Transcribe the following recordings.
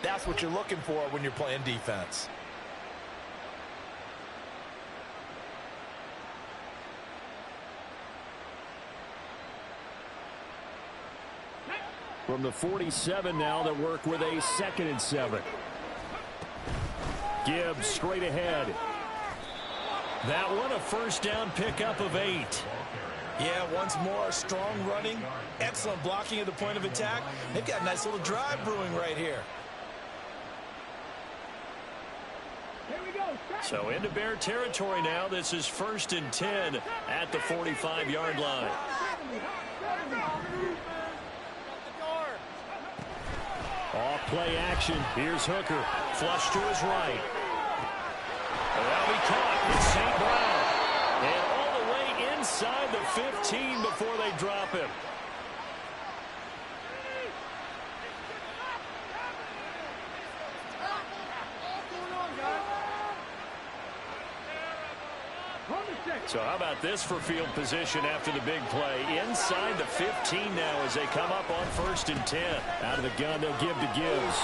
That's what you're looking for when you're playing defense. From the 47 now, they work with a 2nd and 7. Gibbs straight ahead. That one a first down pickup of 8. Yeah, once more, strong running, excellent blocking at the point of attack. They've got a nice little drive brewing right here. So into Bear territory now. This is 1st and 10 at the 45-yard line. Off play action. Here's Hooker. Flush to his right. That'll be caught. It's St. Brown. And all the way inside the 15 before they drop him. So how about this for field position after the big play? Inside the 15 now as they come up on 1st and 10. Out of the gun, they'll give to Gibbs.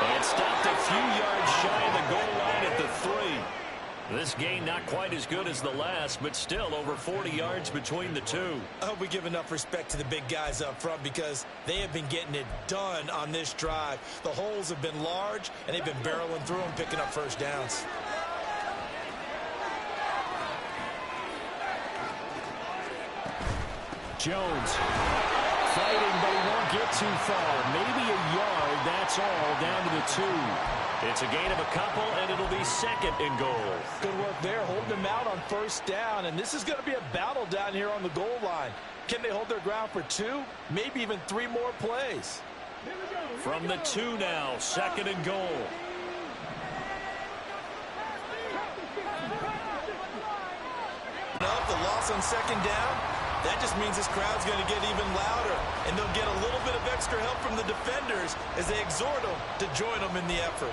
And stopped a few yards shy of the goal line at the 3. This gain not quite as good as the last, but still over 40 yards between the two. I hope we give enough respect to the big guys up front because they have been getting it done on this drive. The holes have been large, and they've been barreling through them, picking up first downs. Jones fighting, but he won't get too far. Maybe a yard, that's all, down to the 2. It's a gain of a couple, and it'll be 2nd and goal. Good work there, holding them out on first down, and this is going to be a battle down here on the goal line. Can they hold their ground for 2, maybe even 3 more plays? From the 2 now, 2nd and goal. The loss on 2nd down. That just means this crowd's going to get even louder, and they'll get a little bit of extra help from the defenders as they exhort them to join them in the effort.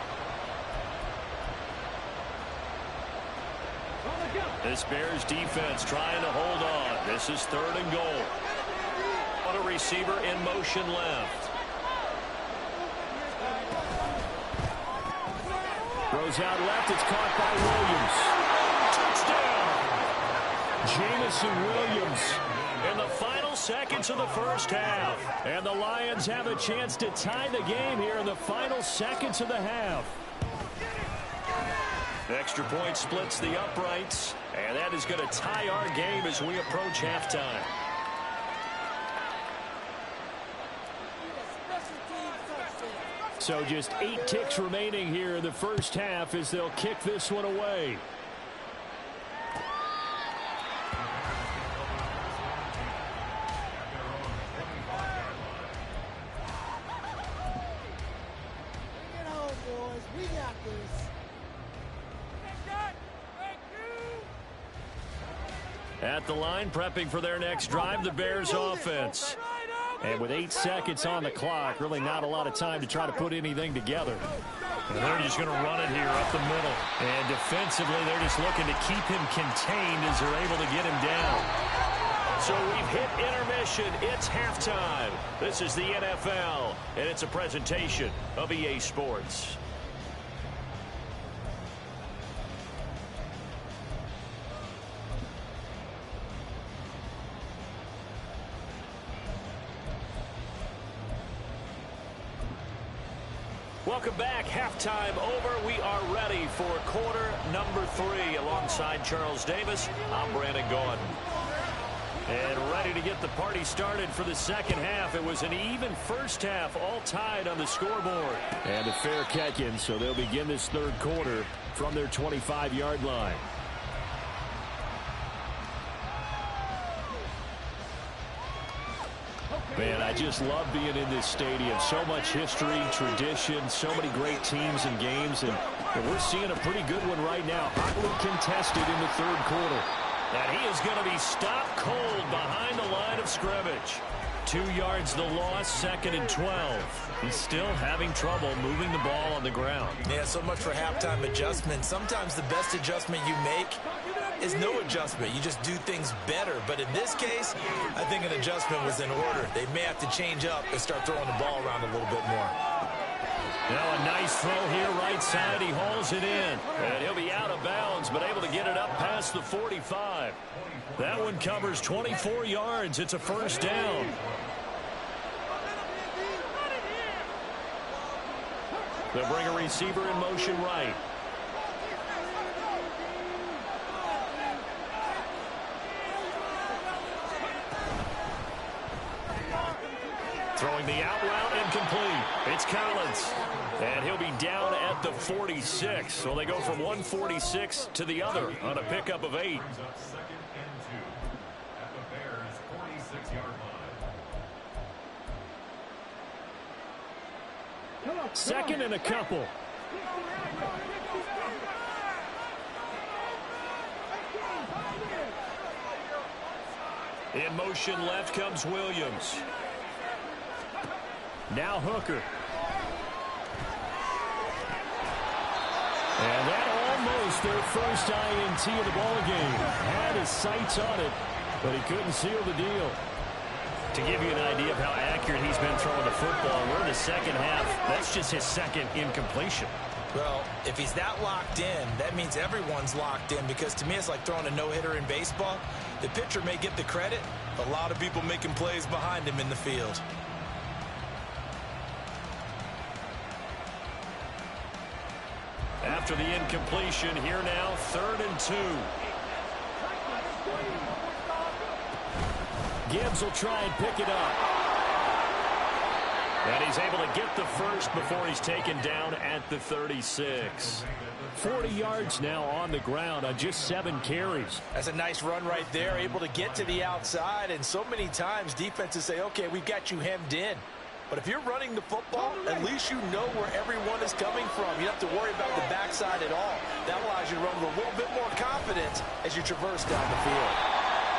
This Bears defense trying to hold on. This is 3rd and goal. On a receiver in motion left. Throws out left. It's caught by Williams. Touchdown! Jamison Williams in the final seconds of the first half. And the Lions have a chance to tie the game here in the final seconds of the half. Extra point splits the uprights. And that is going to tie our game as we approach halftime. So just 8 ticks remaining here in the first half as they'll kick this one away. At the line, prepping for their next drive, the Bears offense. And with 8 seconds on the clock, really not a lot of time to try to put anything together. And they're just going to run it here up the middle. And defensively, they're just looking to keep him contained as they're able to get him down. So we've hit intermission. It's halftime. This is the NFL, and it's a presentation of EA Sports. Welcome back. Halftime over. We are ready for quarter number 3. Alongside Charles Davis, I'm Brandon Gaudin. And ready to get the party started for the second half. It was an even first half, all tied on the scoreboard. And a fair catch-in, so they'll begin this third quarter from their 25-yard line. Man, I just love being in this stadium. So much history, tradition, so many great teams and games. And we're seeing a pretty good one right now. Hotly contested in the third quarter. And he is going to be stopped cold behind the line of scrimmage. 2 yards the loss, 2nd and 12. He's still having trouble moving the ball on the ground. Yeah, so much for halftime adjustment. Sometimes the best adjustment you make is no adjustment. You just do things better. But in this case, I think an adjustment was in order. They may have to change up and start throwing the ball around a little bit more. Now a nice throw here right side. He hauls it in. And he'll be out of bounds, but able to get it up past the 45. That one covers 24 yards. It's a first down. They'll bring a receiver in motion right. Throwing the out route incomplete. It's Collins. And he'll be down at the 46. So they go from 146 to the other on a pickup of 8. Second and a couple. In motion left comes Williams. Now Hooker. And that almost their first INT of the ball game. Had his sights on it, but he couldn't seal the deal. To give you an idea of how accurate he's been throwing the football, we're in the second half. That's just his second incompletion. Well, if he's that locked in, that means everyone's locked in, because to me it's like throwing a no-hitter in baseball. The pitcher may get the credit, but a lot of people making plays behind him in the field. After the incompletion, here now, 3rd and 2. Gibbs will try and pick it up. And he's able to get the first before he's taken down at the 36. 40 yards now on the ground on just 7 carries. That's a nice run right there, able to get to the outside, and so many times defenses say, okay, we've got you hemmed in. But if you're running the football, at least you know where everyone is coming from. You don't have to worry about the backside at all. That allows you to run with a little bit more confidence as you traverse down the field.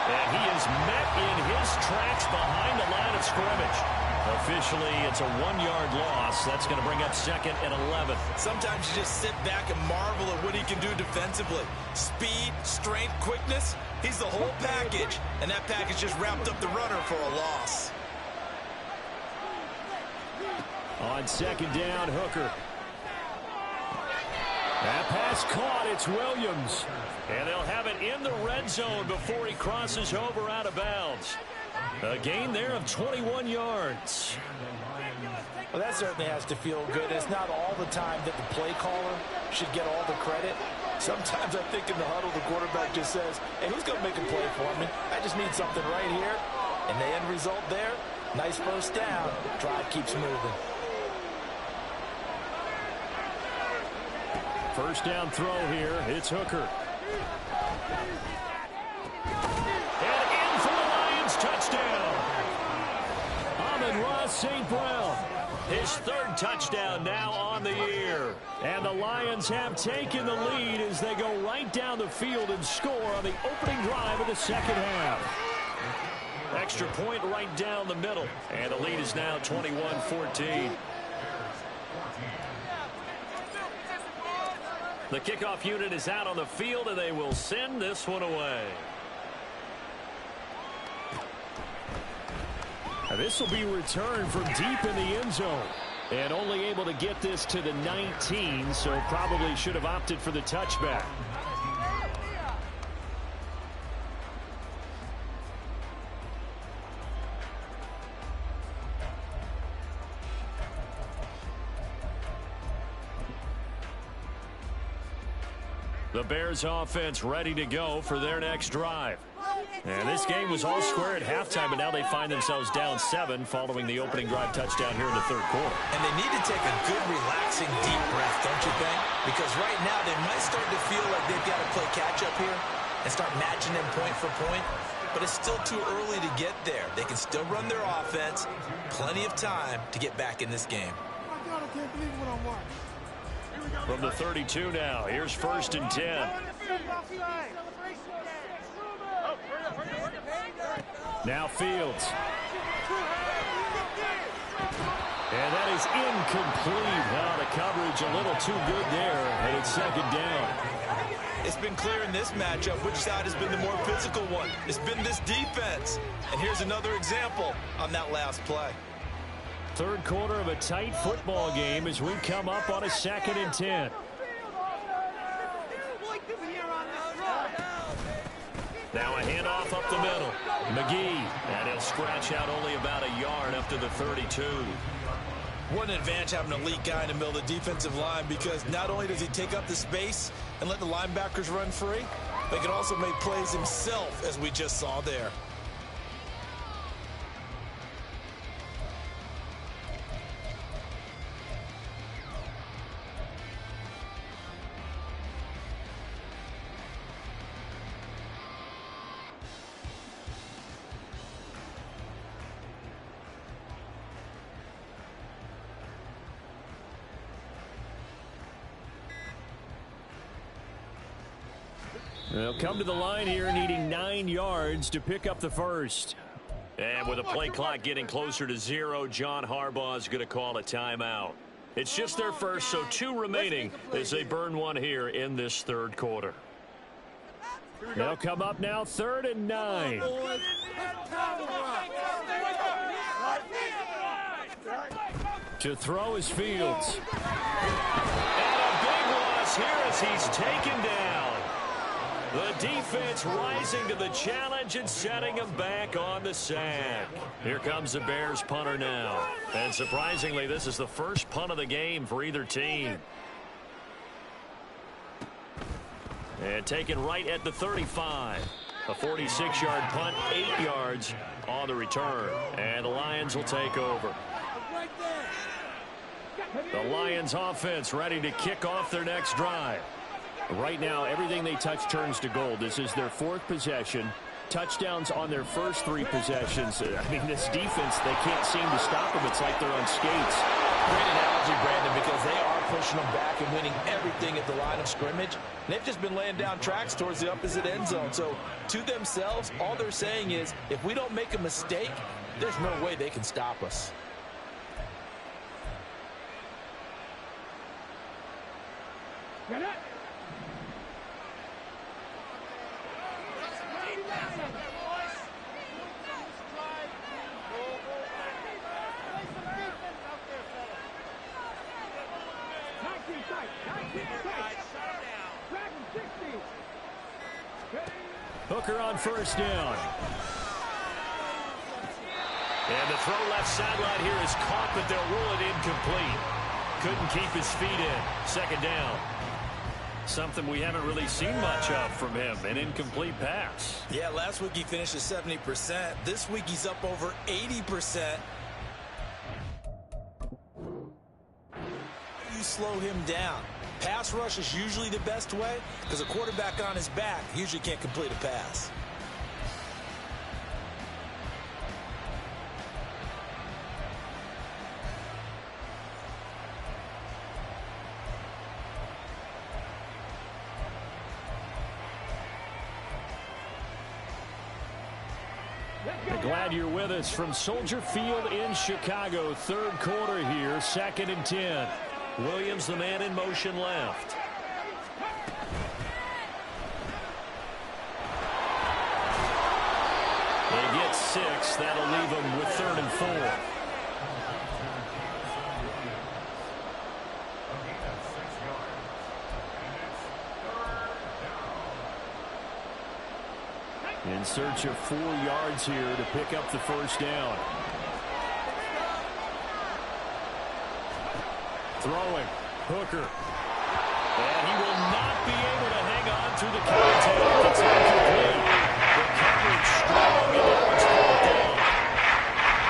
And he is met in his tracks behind the line of scrimmage. Officially, it's a 1-yard loss. That's going to bring up 2nd and 11. Sometimes you just sit back and marvel at what he can do defensively. Speed, strength, quickness, he's the whole package. And that package just wrapped up the runner for a loss. On 2nd down, Hooker. That pass caught. It's Williams. And they'll have it in the red zone before he crosses over out of bounds. A gain there of 21 yards. Well, that certainly has to feel good. It's not all the time that the play caller should get all the credit. Sometimes I think in the huddle, the quarterback just says, hey, who's going to make a play for me? I just need something right here. And the end result there, nice first down. Drive keeps moving. First down throw here. It's Hooker. And in for the Lions touchdown. Amon-Ra St. Brown. His 3rd touchdown now on the year. And the Lions have taken the lead as they go right down the field and score on the opening drive of the second half. Extra point right down the middle. And the lead is now 21-14. The kickoff unit is out on the field, and they will send this one away. Now this will be returned from deep in the end zone. And only able to get this to the 19, so probably should have opted for the touchback. The Bears offense ready to go for their next drive. And this game was all square at halftime, but now they find themselves down 7 following the opening drive touchdown here in the 3rd quarter. And they need to take a good, relaxing, deep breath, don't you think? Because right now they might start to feel like they've got to play catch-up here and start matching them point for point. But it's still too early to get there. They can still run their offense. Plenty of time to get back in this game. Oh my God, I can't believe what I'm watching. From the 32 now, here's 1st and 10. Now Fields. And that is incomplete. Well, the coverage a little too good there, and it's 2nd down. It's been clear in this matchup which side has been the more physical one. It's been this defense. And here's another example on that last play. Third quarter of a tight football game as we come up on a 2nd and 10. Now a handoff up the middle. McGee, and he'll scratch out only about a yard up to the 32. What an advantage having an elite guy in the middle of the defensive line, because not only does he take up the space and let the linebackers run free, but he can also make plays himself, as we just saw there. They'll come to the line here needing 9 yards to pick up the first. And with the play clock getting closer to 0, John Harbaugh is going to call a timeout. It's just their first, so 2 remaining as they burn one here in this third quarter. They'll come up now 3rd and 9. To throw is Fields. And a big loss here as he's taken down. The defense rising to the challenge and setting him back on the sack. Here comes the Bears punter now. And surprisingly, this is the first punt of the game for either team. And taken right at the 35. A 46-yard punt, 8 yards on the return. And the Lions will take over. The Lions offense ready to kick off their next drive. Right now, everything they touch turns to gold. This is their 4th possession. Touchdowns on their first 3 possessions. I mean, this defense, they can't seem to stop them. It's like they're on skates. Great analogy, Brandon, because they are pushing them back and winning everything at the line of scrimmage. And they've just been laying down tracks towards the opposite end zone. So, to themselves, all they're saying is, if we don't make a mistake, there's no way they can stop us. Get it! Hooker on first down. And the throw left sideline here is caught, but they'll rule it incomplete. Couldn't keep his feet in. 2nd down. Something we haven't really seen much of from him, an incomplete pass. Yeah, last week he finished at 70%. This week he's up over 80%. You slow him down. Pass rush is usually the best way, because a quarterback on his back usually can't complete a pass. Glad you're with us from Soldier Field in Chicago. Third quarter here, 2nd and 10. Williams, the man in motion left. They get 6. That'll leave them with 3rd and 4. In search of 4 yards here to pick up the first down. Throwing. Hooker. And he will not be able to hang on through the contact. It's incomplete. The coverage strong, and now it's brought down.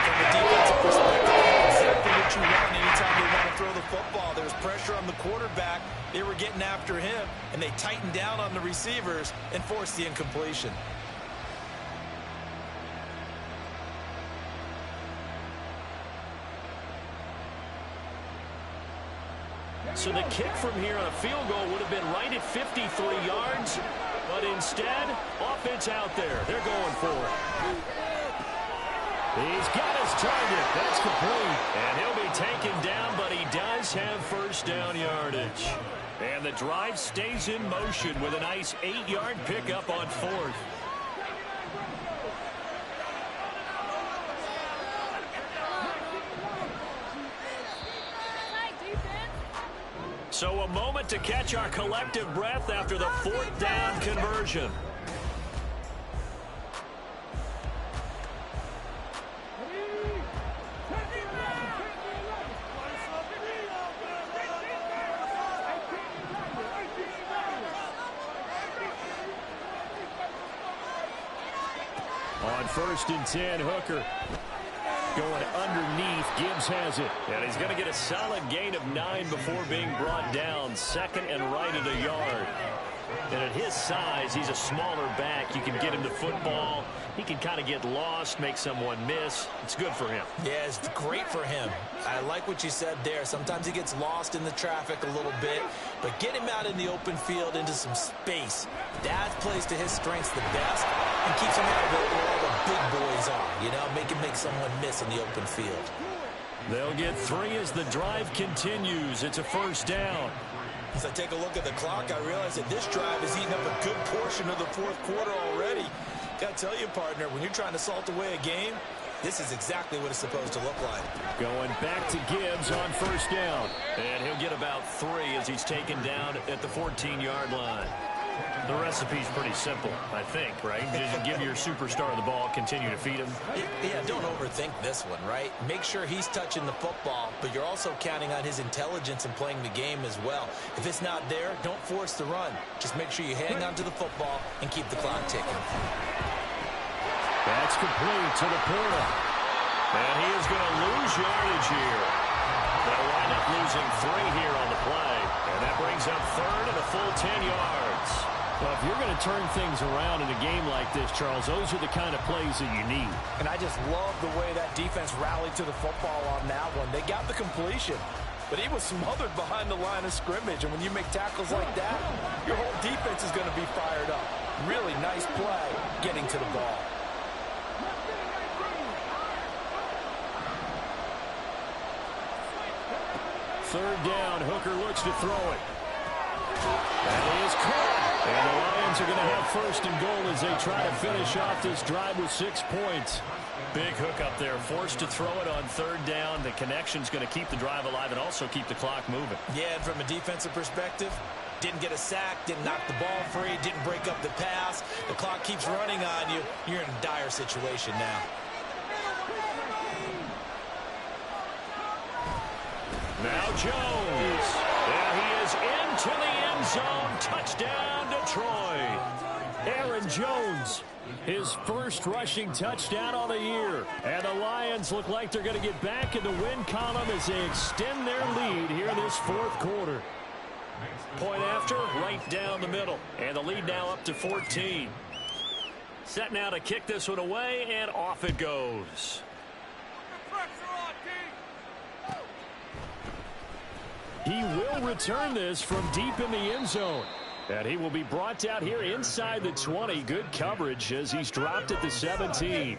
From a defensive perspective, that's exactly what you want anytime they want to throw the football. There's pressure on the quarterback. They were getting after him, and they tightened down on the receivers and forced the incompletion. So the kick from here on a field goal would have been right at 53 yards, but instead, offense out there. They're going for it. He's got his target. That's complete. And he'll be taken down, but he does Giants have first down yardage. And the drive stays in motion with a nice 8-yard pickup on fourth. So a moment to catch our collective breath after the fourth down conversion. On 1st and 10, Hooker. Going underneath, Gibbs has it. And he's going to get a solid gain of 9 before being brought down. 2nd and right at a yard. And at his size, he's a smaller back. You can get him to football. He can kind of get lost, make someone miss. It's good for him. Yeah, it's great for him. I like what you said there. Sometimes he gets lost in the traffic a little bit, but get him out in the open field into some space. That plays to his strengths the best and keeps him out of where all the big boys are. You know, make him make someone miss in the open field. They'll get 3 as the drive continues. It's a first down. As I take a look at the clock, I realize that this drive has eaten up a good portion of the fourth quarter already. Got to tell you, partner, when you're trying to salt away a game, this is exactly what it's supposed to look like. Going back to Gibbs on first down. And he'll get about 3 as he's taken down at the 14-yard line. The recipe's pretty simple, I think, right? Just give your superstar the ball, continue to feed him. Yeah, don't overthink this one, right? Make sure he's touching the football, but you're also counting on his intelligence and playing the game as well. If it's not there, don't force the run. Just make sure you hang on to the football and keep the clock ticking. That's complete to the Porter. And he is going to lose yardage here. They'll wind up losing 3 here on the play. And that brings up 3rd and a full 10 yards. Well, if you're going to turn things around in a game like this, Charles, those are the kind of plays that you need. And I just love the way that defense rallied to the football on that one. They got the completion, but he was smothered behind the line of scrimmage. And when you make tackles like that, your whole defense is going to be fired up. Really nice play getting to the ball. Third down, Hooker looks to throw it. That is caught. And the Lions are going to have 1st and goal as they try to finish off this drive with 6 points. Big hook up there, forced to throw it on 3rd down. The connection's going to keep the drive alive and also keep the clock moving. Yeah, and from a defensive perspective, didn't get a sack, didn't knock the ball free, didn't break up the pass. The clock keeps running on you. You're in a dire situation now. Now Jones. There he is into the end zone. Touchdown, Detroit. Aaron Jones, his first rushing touchdown on the year. And the Lions look like they're going to get back in the win column as they extend their lead here in this fourth quarter. Point after, right down the middle. And the lead now up to 14. Set now to kick this one away, and off it goes. He will return this from deep in the end zone. And he will be brought out here inside the 20. Good coverage as he's dropped at the 17.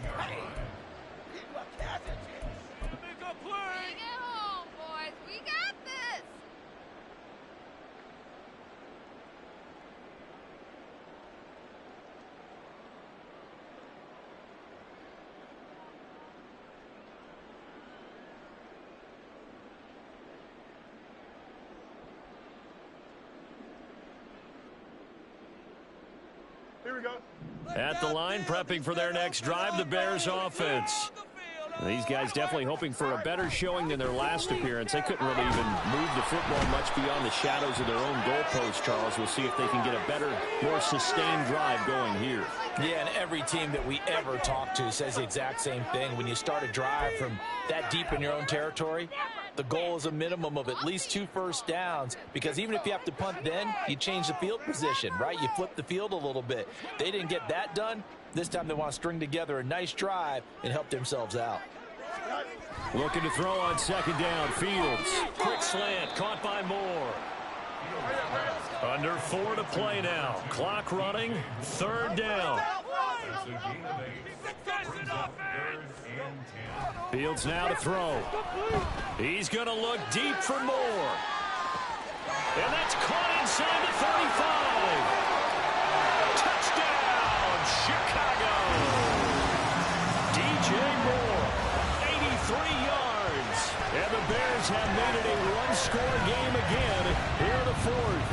Here we go. At the line, prepping for their next drive, the Bears offense. These guys definitely hoping for a better showing than their last appearance. They couldn't really even move the football much beyond the shadows of their own goalpost, Charles. We'll see if they can get a better, more sustained drive going here. Yeah, and every team that we ever talk to says the exact same thing. When you start a drive from that deep in your own territory, the goal is a minimum of at least 2 first downs, because even if you have to punt then, you change the field position, right? You flip the field a little bit. They didn't get that done. This time they want to string together a nice drive and help themselves out. Looking to throw on 2nd down, Fields. Quick slant, caught by Moore. Under 4 to play now. Clock running, 3rd down. Fields now to throw. He's going to look deep for more. And that's caught inside the 35. Touchdown, Chicago. DJ Moore, 83 yards. And the Bears have made it a one-score game again here in the fourth.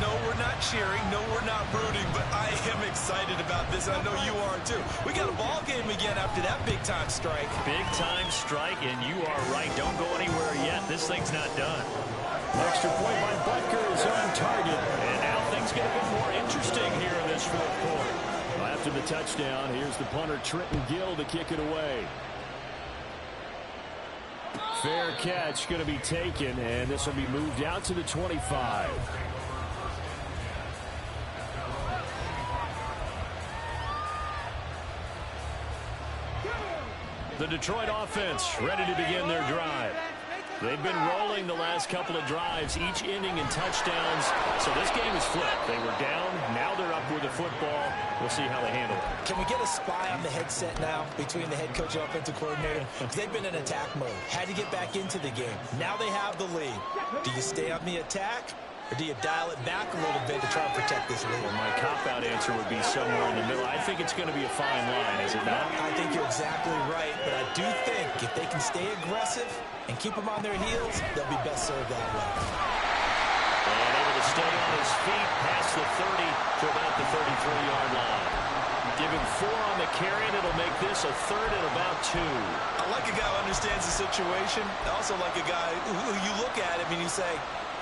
No, we're not cheering. No, we're not rooting, but I am excited about this. I know you are, too. We got a ball game again after that big-time strike. Big-time strike, and you are right. Don't go anywhere yet. This thing's not done. Extra point by Butker is on target. And now things get a bit more interesting here in this fourth quarter. After the touchdown, here's the punter, Trenton Gill, to kick it away. Fair catch going to be taken, and this will be moved out to the 25. The Detroit offense ready to begin their drive. They've been rolling the last couple of drives, each ending in touchdowns. So this game is flipped. They were down. Now they're up with the football. We'll see how they handle it. Can we get a spy on the headset now between the head coach and offensive coordinator? Because they've been in attack mode. Had to get back into the game. Now they have the lead. Do you stay on the attack? Or do you dial it back a little bit to try and protect this lead? Well, my cop-out answer would be somewhere in the middle. I think it's going to be a fine line, is it not? I think you're exactly right, but I do think if they can stay aggressive and keep them on their heels, they'll be best served that way. And able to stay on his feet past the 30 to about the 33-yard line. Give him 4 on the carry, and it'll make this a third and about 2. I like a guy who understands the situation. I also like a guy who you look at him and you say,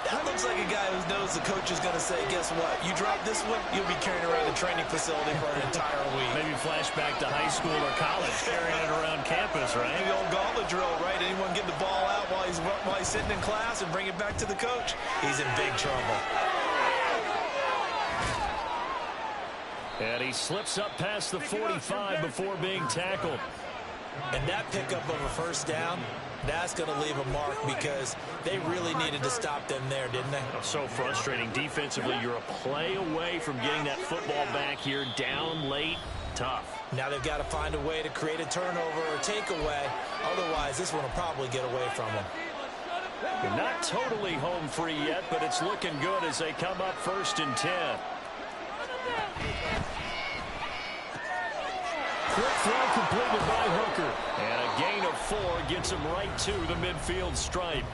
that looks like a guy who knows the coach is going to say, guess what? You drop this one, you'll be carrying around the training facility for an entire week. Maybe flashback to high school or college, carrying it around campus, right? The old gauntlet drill, right? Anyone get the ball out while he's sitting in class and bring it back to the coach? He's in big trouble. And he slips up past the 45 before being tackled. And that pickup of a first down, that's going to leave a mark because they really needed to stop them there, didn't they? So frustrating. Defensively, you're a play away from getting that football back here, down late, tough. Now they've got to find a way to create a turnover or takeaway. Otherwise, this one will probably get away from them. They're not totally home free yet, but it's looking good as they come up 1st and 10. Quick throw completed by Hooker. And a gain of 4 gets him right to the midfield stripe.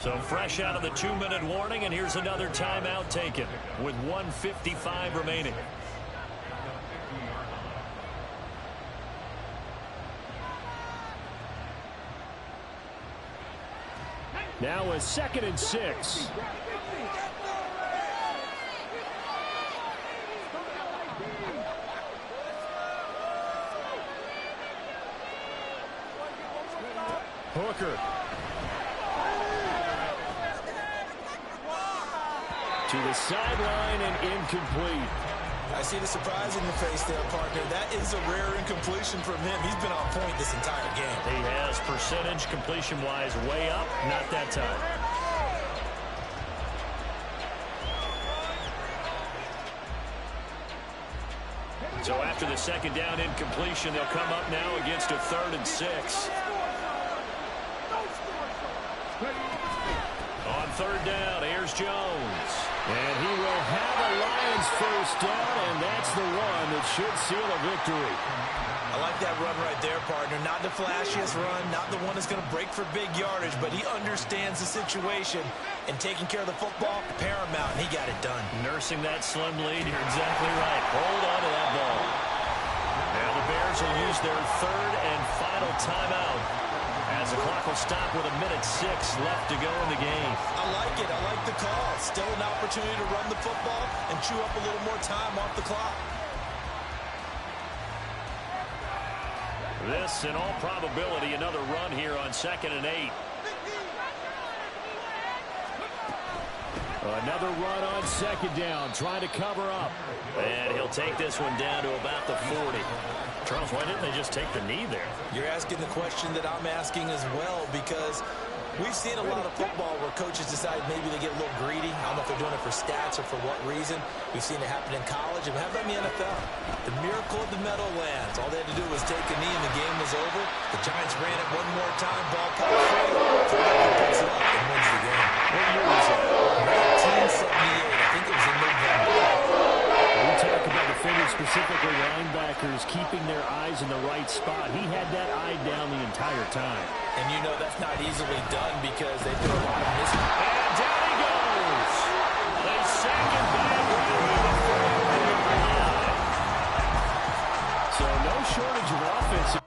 So fresh out of the 2-minute warning, and here's another timeout taken with 1:55 remaining. Now a 2nd and 6. Hooker. To the sideline and incomplete. I see the surprise in your face there, partner. That is a rare incompletion from him. He's been on point this entire game. He has percentage completion-wise way up, not that time. So after the 2nd down incompletion, they'll come up now against a 3rd and 6. On 3rd down, here's Jones. And he will have a Lions first down, and that's the one that should seal a victory. I like that run right there, partner. Not the flashiest run, not the one that's going to break for big yardage, but he understands the situation, and taking care of the football, paramount, and he got it done. Nursing that slim lead, you're exactly right. Hold on to that ball. Now the Bears will use their 3rd and final timeout, as the clock will stop with 1:06 left to go in the game. I like it. I like the call. Still an opportunity to run the football and chew up a little more time off the clock. This, in all probability, another run here on 2nd and 8. Another run on 2nd down, trying to cover up. And he'll take this one down to about the 40. Charles, why didn't they just take the knee there? You're asking the question that I'm asking as well, because We've seen a lot of football where coaches decide maybe they get a little greedy. I don't know if they're doing it for stats or for what reason. We've seen it happen in college, and we have that in the NFL. The miracle of the Meadowlands. All they had to do was take a knee, and the game was over. The Giants ran it one more time. Ball popped free. Philadelphia picks it up and wins the game. What year was that? 1978. I think it was in November. We talk about defenders, specifically linebackers, keeping their eyes in the right spot. He had that eye down the entire time. And you know that's not easily done because they do a lot of missing. And down he goes. A second back right before the line. So no shortage of offense.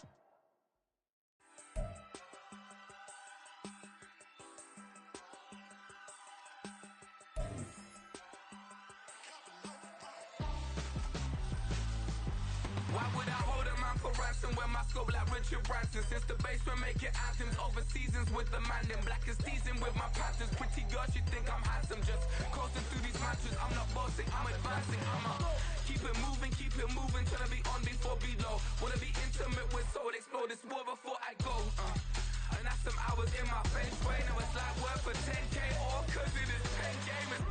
Why would I hold a man for ransom when my scope like Richard Branson? Since the basement making anthems over seasons with the man, then black is seasoned with my panthers. Pretty girl, she think I'm handsome, just coasting through these matches. I'm not bossing, I'm advancing, keep it moving, trying to be on before below. Wanna be intimate with soul, explore this war before I go. And that's some hours in my face, way. Now it's like work for 10K, all cause it is 10 gamers.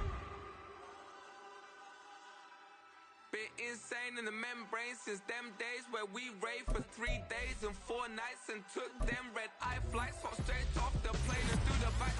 Been insane in the membrane since them days where we raved for 3 days and 4 nights and took them red eye flights, hop straight off the plane and through the back door.